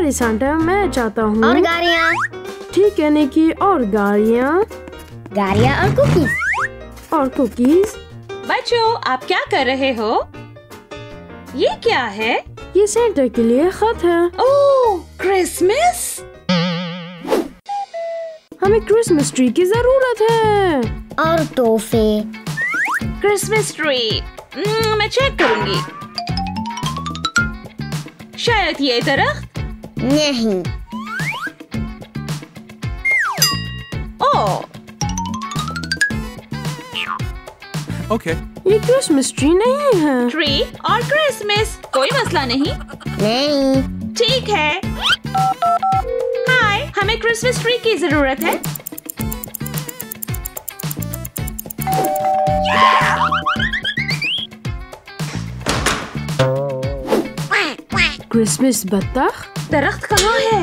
नहीं सांता, मैं चाहता हूँ। और गाड़ियाँ? ठीक है निकी, और गाड़ियाँ। गाड़ियाँ और कुकीज। और कुकीज। बच्चों, आप क्या कर रहे हो? ये क्या है? ये सेंटा के लिए खत है। ओह, क्रिसमस! हमें क्रिसमस ट्री की जरूरत है। और तोहफे। Christmas tree. मैं चेक करूंगी। शायद ये दरख्त। नहीं। ओह, Okay. ये क्रिसमस ट्री नहीं है। ट्री और क्रिसमस, कोई मसला नहीं। नहीं। ठीक है। हाय, हमें क्रिसमस ट्री की जरूरत है। क्रिसमस बत्तख। दरख्त कहाँ है?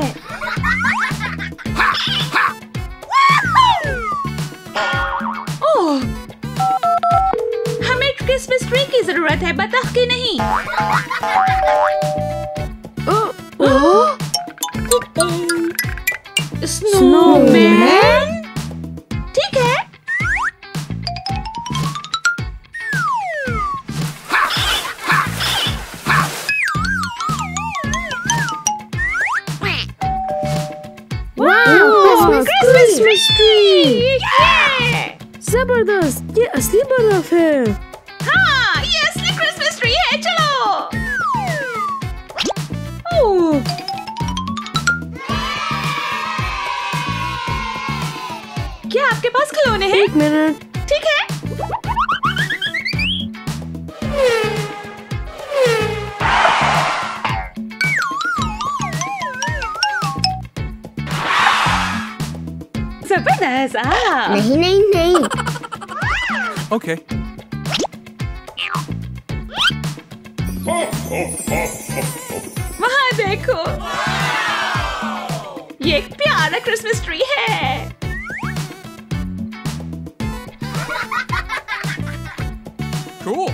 ओह, हमें क्रिसमस ट्री की जरूरत है, बत्तख की नहीं। ओह, स्नोमैन। ठीक है। Christmas tree. ये! जबरदस्त, ये असली बर्फ है। हाँ, ये असली क्रिसमस ट्री है। चलो। ओह, क्या आपके पास खिलौने हैं? 1 मिनट। ठीक है। जबरदस्त। नहीं नहीं नहीं। Okay. वहाँ देखो, ये एक प्यारा क्रिसमस ट्री है। Cool.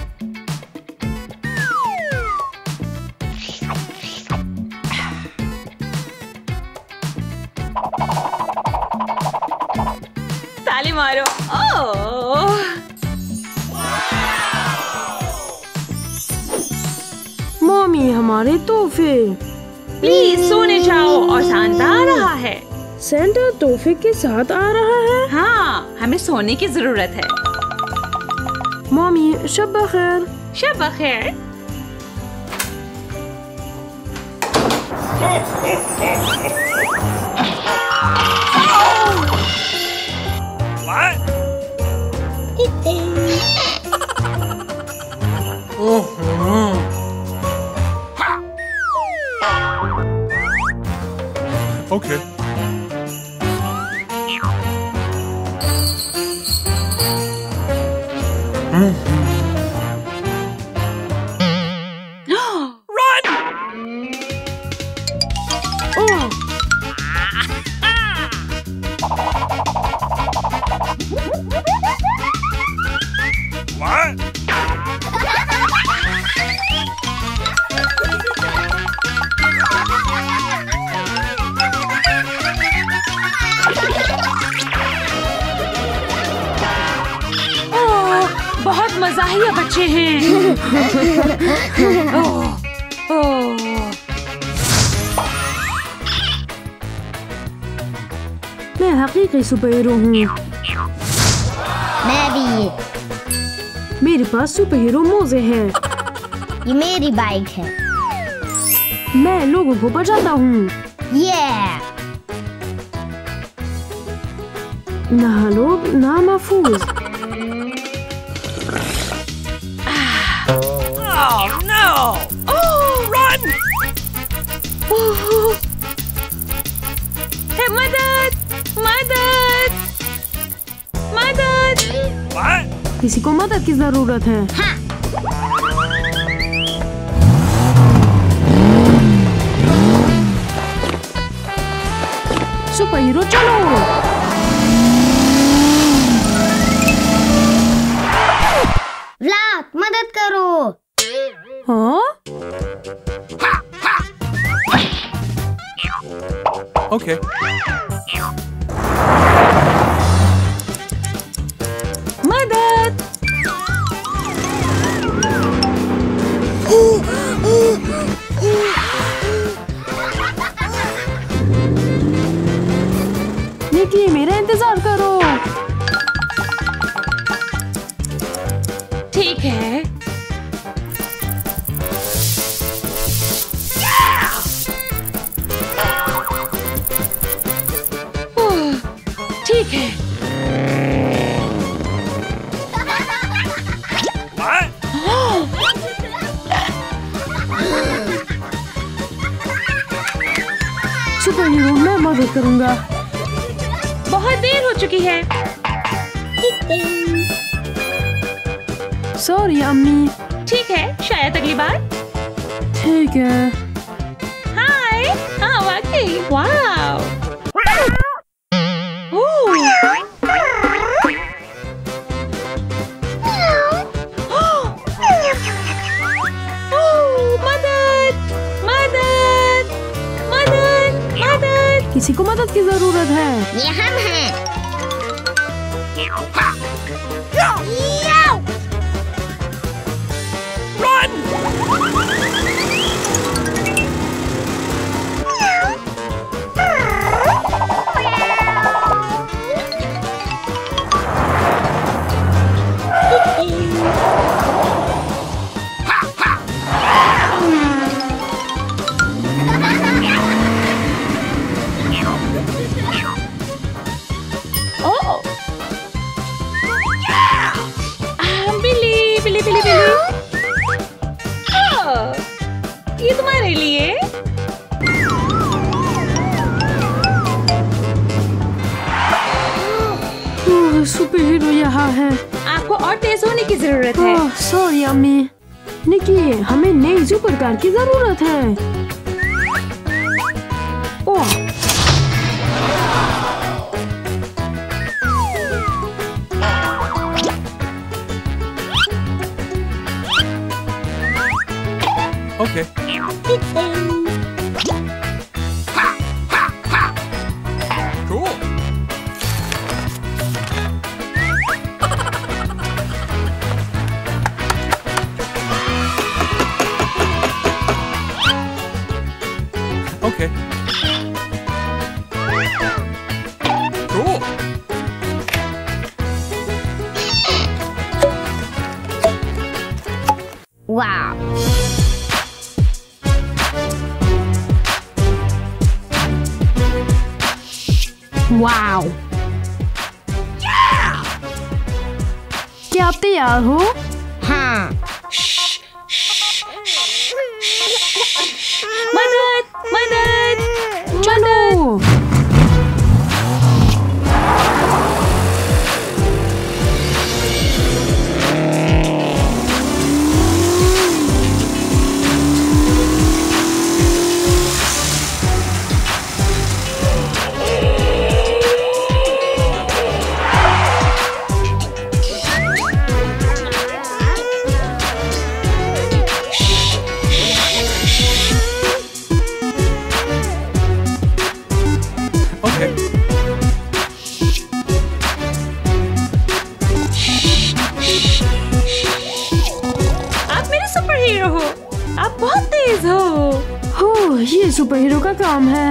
ताली मारो। ओह, मम्मी, हमारे तोहफे। प्लीज सोने जाओ और सांता आ रहा है। सेंटा तोहफे के साथ आ रहा है। हाँ, हमें सोने की जरूरत है। मम्मी, शब बखैर। शब बखैर। What? Okay. Oh, What? Oh, बहुत मज़ाहिया बच्चे हैं। ओह, ओह, मैं हकीकी सुपर हीरो हूँ। मैं भी। मेरे पास सुपर हीरो मोजे हैं। ये मेरी बाइक है। मैं लोगों को बचाता हूँ। ये ना लोग ना महफूज। Oh no! Run! ओह, हे मदद, मदद, मदद। What? किसी को मदद की जरूरत है। हाँ। सुपर हीरो चलो। व्लाक, मदद करो। हाँ? Okay. मदद! निकी मेरा इंतजार करो। ठीक है। ठीक है। What? सुपर हीरो मैं मदद करूंगा। बहुत देर हो चुकी है। सॉरी अम्मी। ठीक है, शायद अगली बार। ठीक है। हाय। हाँ वाकई। वाओ। मदद! मदद! मदद! मदद! किसी को मदद की जरूरत है। ये हम हैं। बिल्ली बिल्ली बिल्ली बिल्ली। ये तुम्हारे लिए। सुपर हीरो यहाँ है। आपको और तेज होने की जरूरत है। सॉरी अम्मी। निकी हमें नई सुपर कार की जरूरत है। ओह Okay. Cool. Okay. Cool. Wow. Wow. क्या आप तैयार हो? हाँ। मदद! मदद! चलो। Okay. आप मेरे सुपर हीरो हो। आप बहुत तेज हो। ये सुपर हीरो का काम है।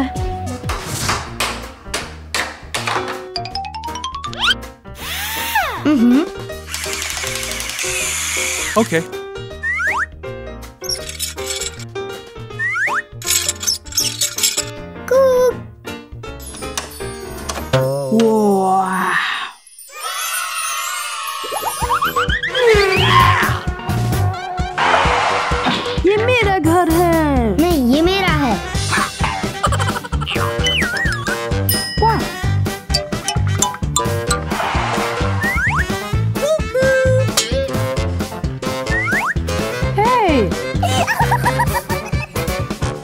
Okay. वाह। ये मेरा घर है। नहीं, ये मेरा है। वाह।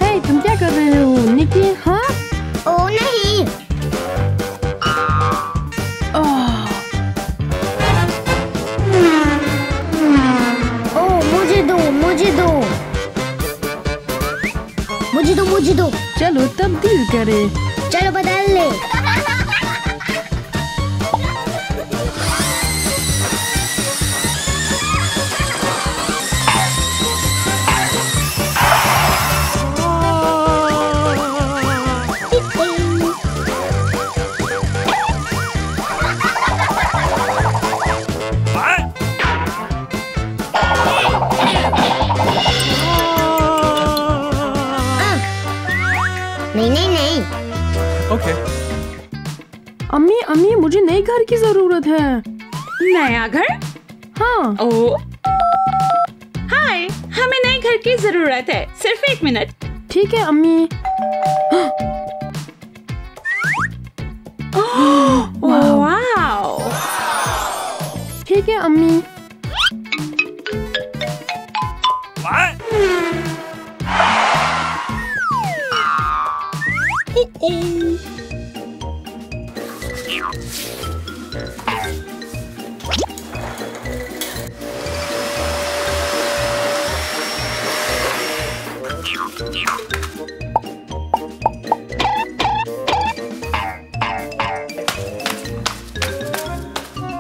हे तुम क्या कर रहे हो निकी? हाँ ओ नहीं। ओ मुझे दो, मुझे दो, मुझे दो, मुझे दो। चलो तब्दील करें। चलो बदल ले। नहीं नहीं नहीं। Okay. अम्मी अम्मी मुझे नए घर की जरूरत है। नया घर? हाँ। ओह हाय, हमें नए घर की जरूरत है। सिर्फ 1 मिनट। ठीक है अम्मी। वाओ। ठीक है अम्मी।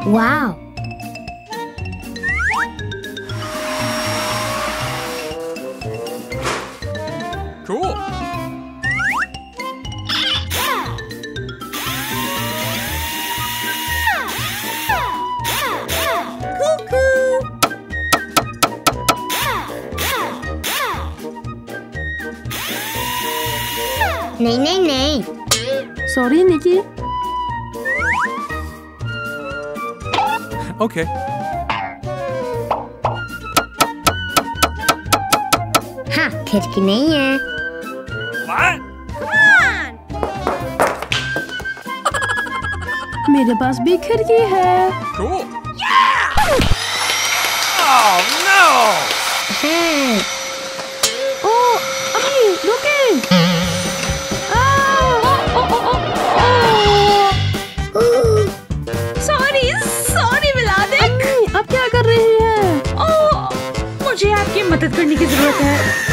वाओ। Cool. नहीं नहीं नहीं। सॉरी निकी। Okay. हाँ, खिड़की नहीं है। मेरे पास भी खिड़की है। Cool. Oh no! हाँ। ओ अम्मी रुके। सॉरी मिलादिक। अम्मी आप क्या कर रही हैं? ओह, मुझे आपकी मदद करने की जरूरत है।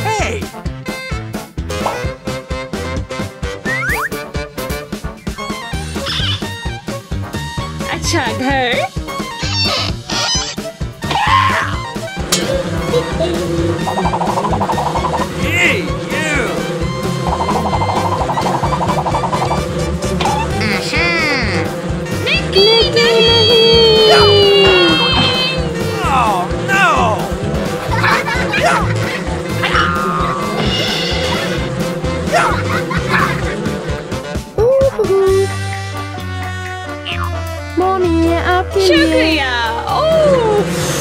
Hey! अच्छा घर। Hey, you! Oh no! Mummy ये आपके लिए। शुक्रिया। ओह